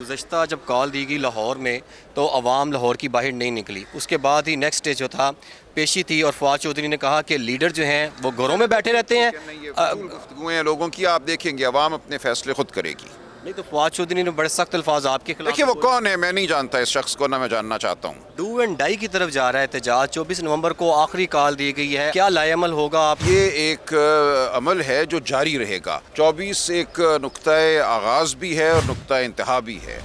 गुज़श्ता जब कॉल दी गई लाहौर में तो अवाम लाहौर की बाहर नहीं निकली। उसके बाद ही नेक्स्ट डे जो था पेशी थी और फवाद चौधरी ने कहा कि लीडर जो हैं वो घरों में बैठे रहते हैं। ये फजूल गुफ्तगूएं हैं लोगों की, आप देखेंगे अवाम अपने फैसले खुद करेगी। नहीं तो फवाद चौधरी ने बड़े सख्त अल्फाज आपके खिलाफ। देखिए वो कौन है, मैं नहीं जानता इस शख्स को, ना मैं जानना चाहता हूँ। डू एंड डाई की तरफ जा रहा है एहतजाज। 24 नवंबर को आखिरी कॉल दी गई है, क्या लाएमल होगा आप? ये एक अमल है जो जारी रहेगा। 24 एक नुक्ता आगाज़ भी है और नुक्ता इंतहा भी है।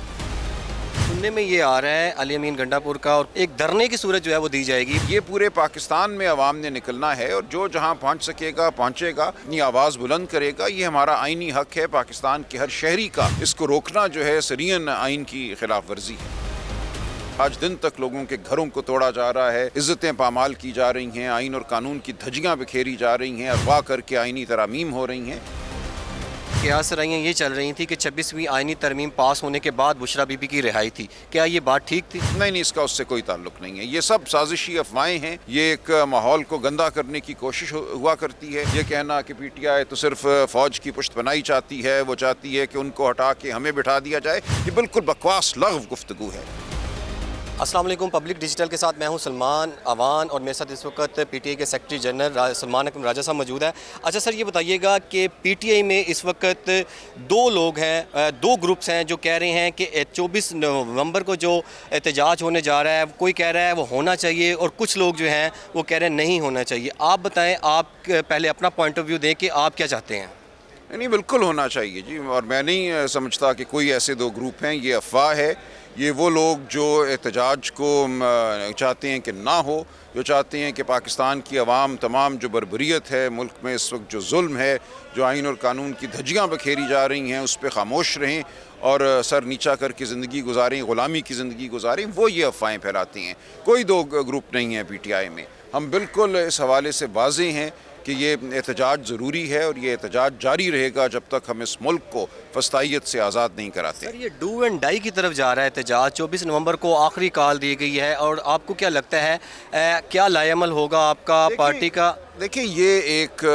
सुनने में ये आ रहा है अली अमीन गंडापुर का और एक धरने की सूरत जो है वो दी जाएगी। ये पूरे पाकिस्तान में अवाम ने निकलना है और जो जहाँ पहुँच सकेगा पहुँचेगा, अपनी आवाज़ बुलंद करेगा। ये हमारा आइनी हक है पाकिस्तान के हर शहरी का। इसको रोकना जो है सरीअन आइन की खिलाफ वर्जी है। आज दिन तक लोगों के घरों को तोड़ा जा रहा है, इज्जतें पामाल की जा रही हैं, आइन और कानून की धज्जियाँ बिखेरी जा रही हैं, अगवा करके आइनी तरमीम हो रही हैं। कियास राइयाँ ये चल रही थी कि 26वीं आइनी तरमीम पास होने के बाद बुशरा बीबी की रिहाई थी, क्या ये बात ठीक थी? नहीं, इसका उससे कोई ताल्लुक नहीं है। ये सब साजिशी अफवाहें हैं। ये एक माहौल को गंदा करने की कोशिश हुआ करती है। ये कहना कि पीटीआई तो सिर्फ फौज की पुश्त बनाई चाहती है, वो चाहती है कि उनको हटा के हमें बिठा दिया जाए, ये बिल्कुल बकवास लग़्व गुफ्तगू है। अस्सलाम वालेकुम। पब्लिक डिजिटल के साथ मैं हूं सलमान अवान और मेरे साथ इस वक्त पीटीआई के सेक्रेटरी जनरल सलमान अकरम राजा साहब मौजूद है। अच्छा सर, ये बताइएगा कि पीटीआई में इस वक्त दो लोग हैं, दो ग्रुप्स हैं जो कह रहे हैं कि 24 नवंबर को जो एहतजाज होने जा रहा है, कोई कह रहा है वो होना चाहिए और कुछ लोग जो हैं वो कह रहे हैं नहीं होना चाहिए। आप बताएं, आप पहले अपना पॉइंट ऑफ व्यू दें कि आप क्या चाहते हैं। नहीं, बिल्कुल होना चाहिए जी, और मैं नहीं समझता कि कोई ऐसे दो ग्रुप हैं। ये अफवाह है। ये वो लोग जो एहतजाज को चाहते हैं कि ना हो, जो चाहते हैं कि पाकिस्तान की अवाम तमाम जो बर्बरियत है मुल्क में इस वक्त, जो जुल्म है, जो आइन और कानून की धज्जियाँ बखेरी जा रही हैं, उस पर खामोश रहें और सर नीचा करके ज़िंदगी गुजारें, ग़ुलामी की ज़िंदगी गुजारें, वो ये अफवाहें फैलाते हैं। कोई दो ग्रुप नहीं है पीटीआई में। हम बिल्कुल इस हवाले से वाज़ेह हैं कि ये एहतजाज ज़रूरी है और ये एहतजाज जारी रहेगा जब तक हम इस मुल्क को फस्तायत से आज़ाद नहीं कराते। सर, ये डू एंड डाई की तरफ जा रहा है एहतजाज। 24 नवंबर को आखिरी कॉल दी गई है और आपको क्या लगता है क्या लाएमल होगा आपका पार्टी का? देखिए ये एक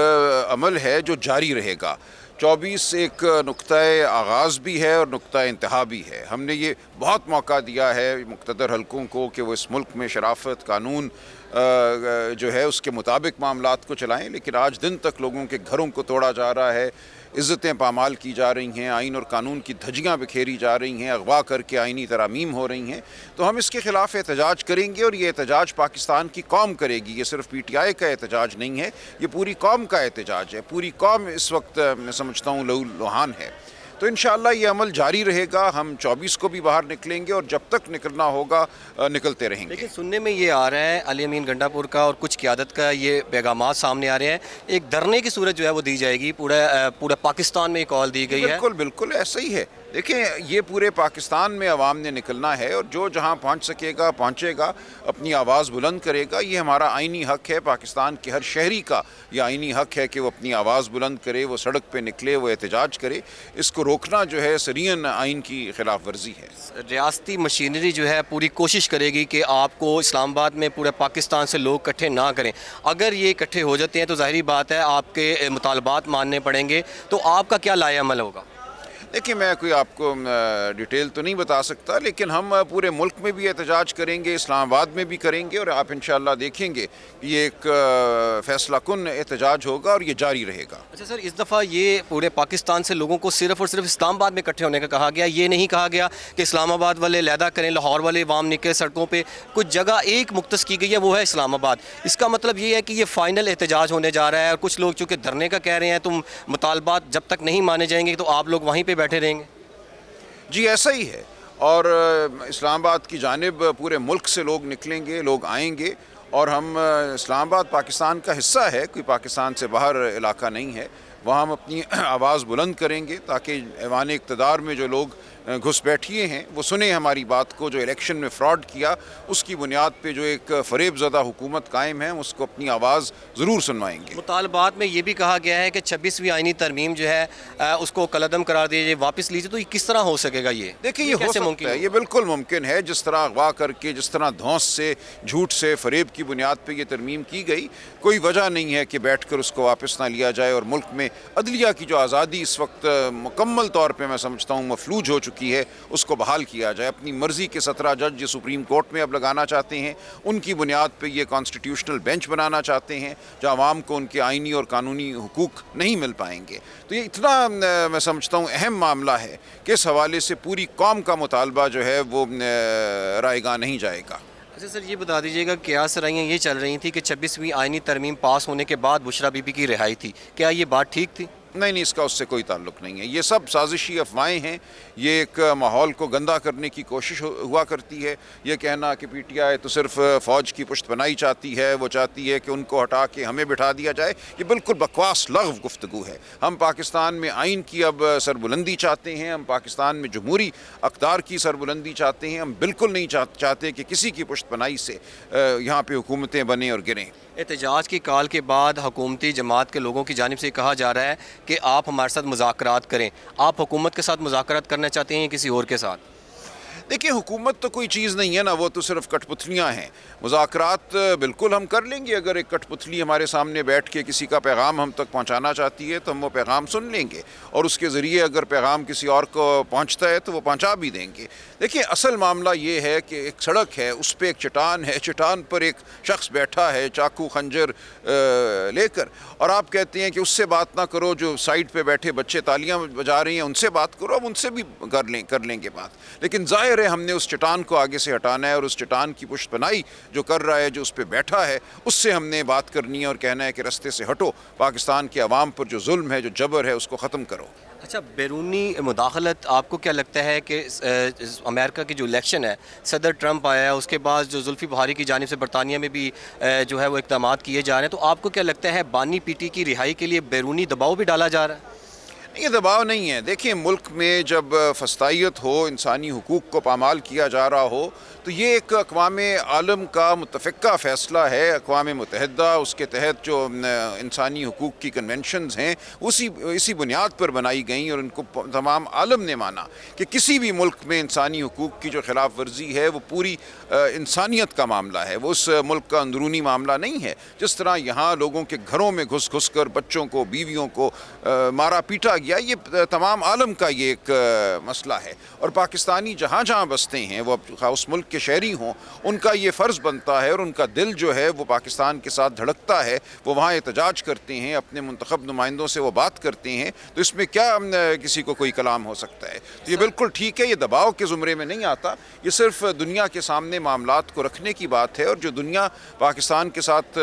अमल है जो जारी रहेगा। 24 एक नुक्ता आगाज़ भी है और नुक्ता इंतहा भी है। हमने ये बहुत मौका दिया है मुक़्तदर हलकों को कि वो इस मुल्क में शराफत कानून जो है उसके मुताबिक मामलात को चलाएं, लेकिन आज दिन तक लोगों के घरों को तोड़ा जा रहा है, इज़्ज़तें पामाल की जा रही हैं, आइन और कानून की धज्जियाँ बिखेरी जा रही हैं, अगवा करके आइनी तरमीम हो रही हैं। तो हम इसके ख़िलाफ़ एहतजाज करेंगे और ये एहतजाज पाकिस्तान की कौम करेगी। ये सिर्फ पीटीआई का एहतजाज नहीं है, ये पूरी कौम का एहतजाज है। पूरी कौम इस वक्त मैं समझता हूँ लहू लुहान है। तो इंशाअल्लाह ये अमल जारी रहेगा। हम 24 को भी बाहर निकलेंगे और जब तक निकलना होगा निकलते रहेंगे। लेकिन सुनने में ये आ रहा है अली अमीन गंडापुर का और कुछ क़यादत का ये पैगामात सामने आ रहे हैं, एक धरने की सूरत जो है वो दी जाएगी। पूरा पाकिस्तान में कॉल दी गई है। बिल्कुल ऐसा ही है। देखें, ये पूरे पाकिस्तान में अवाम ने निकलना है और जो जहाँ पहुँच सकेगा पहुँचेगा, अपनी आवाज़ बुलंद करेगा। ये हमारा आइनी हक है पाकिस्तान के हर शहरी का। ये आइनी हक है कि वो अपनी आवाज़ बुलंद करे, वो सड़क पे निकले, वो एहतजाज करे। इसको रोकना जो है सरीअन आइन की खिलाफ वर्जी है। रियासती मशीनरी जो है पूरी कोशिश करेगी कि आपको इस्लामाबाद में पूरे पाकिस्तान से लोग इकट्ठे ना करें। अगर ये इकट्ठे हो जाते हैं तो ज़ाहिरी बात है आपके मुतालबात मानने पड़ेंगे। तो आपका क्या लाएअमल होगा? देखिए, मैं कोई आपको डिटेल तो नहीं बता सकता, लेकिन हम पूरे मुल्क में भी एहतजाज करेंगे, इस्लामाबाद में भी करेंगे और आप इंशाअल्लाह देखेंगे कि ये एक फ़ैसला कुन एहतजाज होगा और ये जारी रहेगा। अच्छा सर, इस दफ़ा ये पूरे पाकिस्तान से लोगों को सिर्फ़ और सिर्फ इस्लामाबाद में इकट्ठे होने का कहा गया, ये नहीं कहा गया कि इस्लामाबाद वाले लहदा करें, लाहौर वाले वाम निकले सड़कों पर। कुछ जगह एक मुख्तस की गई है, वो है इस्लामाबाद। इसका मतलब ये है कि ये फ़ाइनल एहतजाज होने जा रहा है और कुछ लोग चूँकि धरने का कह रहे हैं, तुम मुतालबात जब तक नहीं माने जाएंगे तो आप लोग वहीं पर बैठे रहेंगे। जी ऐसा ही है, और इस्लामाबाद की जानिब पूरे मुल्क से लोग निकलेंगे, लोग आएंगे और हम इस्लामाबाद पाकिस्तान का हिस्सा है, कोई पाकिस्तान से बाहर इलाका नहीं है। वहाँ हम अपनी आवाज़ बुलंद करेंगे ताकि ऐवान इक़्तिदार में जो लोग घुस बैठिए हैं वो सुने हमारी बात को। जो इलेक्शन में फ्रॉड किया उसकी बुनियाद पे जो एक फ़रेब ज़दा हुकूमत कायम है, उसको अपनी आवाज़ ज़रूर सुनवाएंगे। मुतालबात में ये भी कहा गया है कि 26वीं आइनी तरमीम जो है उसको कलअदम करार दीजिए, वापस लीजिए। तो ये किस तरह हो सकेगा? ये देखिए, ये हो सकता है, ये बिल्कुल मुमकिन है। जिस तरह अगवा करके, जिस तरह धौंस से, झूठ से, फ़रेब की बुनियाद पर यह तरमीम की गई, कोई वजह नहीं है कि बैठ कर उसको वापस ना लिया जाए। और मुल्क में अदलिया की जो आज़ादी इस वक्त मुकम्मल तौर पर मैं समझता हूँ मफलूज हो चुकी چکی ہے اس کو بحال کیا جائے. اپنی مرضی کے 17 جج جو سپریم کورٹ میں اب لگانا چاہتے ہیں ان کی بنیاد پہ یہ کانسٹیٹیوشنل بینچ بنانا چاہتے ہیں جو عوام کو ان کے آئینی اور قانونی حقوق نہیں مل پائیں گے. تو یہ اتنا میں سمجھتا ہوں اہم معاملہ ہے کہ اس حوالے سے پوری قوم کا مطالبہ جو ہے وہ رائے گاہ نہیں جائے گا. اچھا سر، یہ بتا دیجیے گا کیا سرائیاں یہ چل رہی تھیں کہ 26ویں آئینی ترمیم پاس ہونے کے بعد بشریٰ بی بی کی رہائی تھی، کیا یہ بات ٹھیک تھی؟ نہیں، اس کا اس سے کوئی تعلق نہیں ہے. یہ سب سازشی افواہیں ہیں. یہ ایک ماحول کو گندا کرنے کی کوشش ہوا کرتی ہے. یہ کہنا کہ پی ٹی آئی تو صرف فوج کی پشت پناہی چاہتی ہے، وہ چاہتی ہے کہ ان کو ہٹا کے ہمیں بٹھا دیا جائے، یہ بالکل بکواس لغو گفتگو ہے. ہم پاکستان میں آئین کی اب سربلندی چاہتے ہیں، ہم پاکستان میں جمہوری اقدار کی سربلندی چاہتے ہیں. ہم بالکل نہیں چاہتے کہ کسی کی پشت پناہی سے یہاں پہ حکومتیں بنیں اور گریں. احتجاج کی کال کے بعد حکومتی جماعت کے لوگوں کی جانب سے کہا جا رہا ہے کہ آپ ہمارے ساتھ مذاکرات کریں. آپ حکومت کے ساتھ مذاکرات کرنا چاہتے ہیں یا کسی اور کے ساتھ؟ دیکھیں، حکومت تو کوئی چیز نہیں ہے نا، وہ تو صرف کٹ پتلیاں ہیں. مذاکرات بالکل ہم کر لیں گے. اگر ایک کٹ پتلی ہمارے سامنے بیٹھ کے کسی کا پیغام ہم تک پہنچانا چاہتی ہے تو ہم وہ پیغام سن لیں گے، اور اس کے ذریعے اگر پیغام کسی اور کو پہنچتا ہے تو وہ پہنچا بھی دیں گے. دیکھیں، اصل معاملہ یہ ہے کہ ایک سڑک ہے، اس پہ ایک چٹان ہے، چٹان پر ایک شخص بیٹھا ہے چاقو خنجر لے کر، اور آپ کہتے ہیں کہ اس سے بات نہ کرو، جو سائڈ پہ بیٹھے بچے تالیاں بجا رہے ہیں ان سے بات کرو. اب ان سے بھی کر لیں گے بات، لیکن ظاہر ہے ہم نے اس چٹان کو آگے سے ہٹانا ہے، اور اس چٹان کی پشت پناہی جو کر رہا ہے، جو اس پہ بیٹھا ہے، اس سے ہم نے بات کرنی ہے اور کہنا ہے کہ رستے سے ہٹو. پاکستان کے عوام پر جو ظلم ہے، جو جبر ہے، اس کو ختم کرو. اچھا، بیرونی مداخلت آپ کو کیا لگتا ہے کہ امریکہ کی جو الیکشن ہے، صدر ٹرمپ آیا ہے، اس کے بعد جو زلفی بخاری کی جانب سے برطانیہ میں بھی جو ہے وہ اقدامات کیے جا رہے ہیں، تو آپ کو کیا لگتا ہے بانی پی ٹی کی رہائی کے لیے بیرونی دباؤ بھی ڈالا جا رہا ہے؟ یہ دباؤ نہیں ہے. دیکھیں، ملک میں جب فسطائیت ہو، انسانی حقوق کو پامال کیا جا رہا ہو، تو یہ ایک اقوام عالم کا متفقہ فیصلہ ہے. اقوام متحدہ اس کے تحت جو انسانی حقوق کی کنونشنز ہیں اسی بنیاد پر بنائی گئیں، اور ان کو تمام عالم نے مانا کہ کسی بھی ملک میں انسانی حقوق کی جو خلاف ورزی ہے وہ پوری انسانیت کا معاملہ ہے، وہ اس ملک کا اندرونی معاملہ نہیں ہے. جس طرح یہاں لوگوں کے گھروں میں گھس کر بچوں کو، بیویوں کو مارا پیٹا گیا، یہ تمام عالم کا یہ ایک مسئلہ ہے. اور پاکستانی جہاں جہاں بستے ہیں، وہ اس ملک کے شہری ہوں، ان کا یہ فرض بنتا ہے، اور ان کا دل جو ہے وہ پاکستان کے ساتھ دھڑکتا ہے. وہ وہاں احتجاج کرتے ہیں، اپنے منتخب نمائندوں سے وہ بات کرتے ہیں، تو اس میں کیا کسی کو کوئی کلام ہو سکتا ہے؟ تو یہ بالکل ٹھیک ہے. یہ دباؤ کے زمرے میں نہیں آتا. یہ صرف دنیا کے سامنے معاملات کو رکھنے کی بات ہے، اور جو دنیا پاکستان کے ساتھ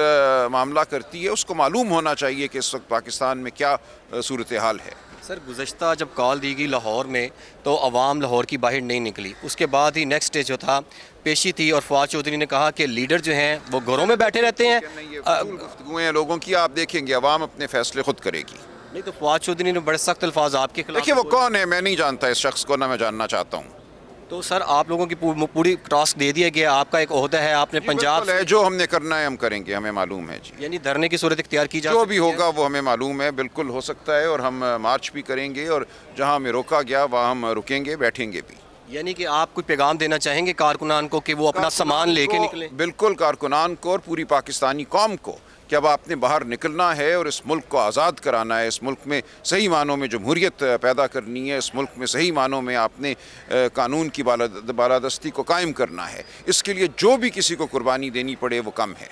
معاملہ کرتی ہے اس کو معلوم ہونا چاہیے کہ اس وقت پاکستان میں کیا صورتحال ہے. سر، گزشتہ جب کال دی گئی لاہور میں تو عوام لاہور کی باہر نہیں نکلی. اس کے بعد ہی نیکسٹ ڈے جو تھا پیشی تھی، اور فواد چودھری نے کہا کہ لیڈر جو ہیں وہ گھروں میں بیٹھے رہتے ہیں. یہ فضول گفتگویں ہیں لوگوں کی. آپ دیکھیں گے عوام اپنے فیصلے خود کرے گی. نہیں تو فواد چودھری نے بڑے سخت الفاظ آپ کے خلاف. دیکھیں، وہ کون ہے؟ میں نہیں جانتا اس شخص کو، نہ میں جاننا چاہتا ہوں. تو سر، آپ لوگوں کی پوری ٹاسک دے دیا گیا، آپ کا ایک عہدہ ہے، آپ نے پنجاب ہے جو ہم نے کرنا ہے ہم کریں گے، ہمیں معلوم ہے. جی، یعنی دھرنے کی صورت اختیار کی جا جو بھی ہوگا وہ ہمیں معلوم ہے، بالکل ہو سکتا ہے. اور ہم مارچ بھی کریں گے، اور جہاں ہمیں روکا گیا وہاں ہم رکیں گے، بیٹھیں گے بھی. یعنی کہ آپ کوئی پیغام دینا چاہیں گے کارکنان کو کہ وہ اپنا سامان لے کے نکلیں؟ بالکل، کارکنان کو اور پوری پاکستانی قوم کو کہ اب آپ نے باہر نکلنا ہے اور اس ملک کو آزاد کرانا ہے. اس ملک میں صحیح معنوں میں جمہوریت پیدا کرنی ہے. اس ملک میں صحیح معنوں میں آپ نے قانون کی بالادستی کو قائم کرنا ہے. اس کے لیے جو بھی کسی کو قربانی دینی پڑے وہ کم ہے.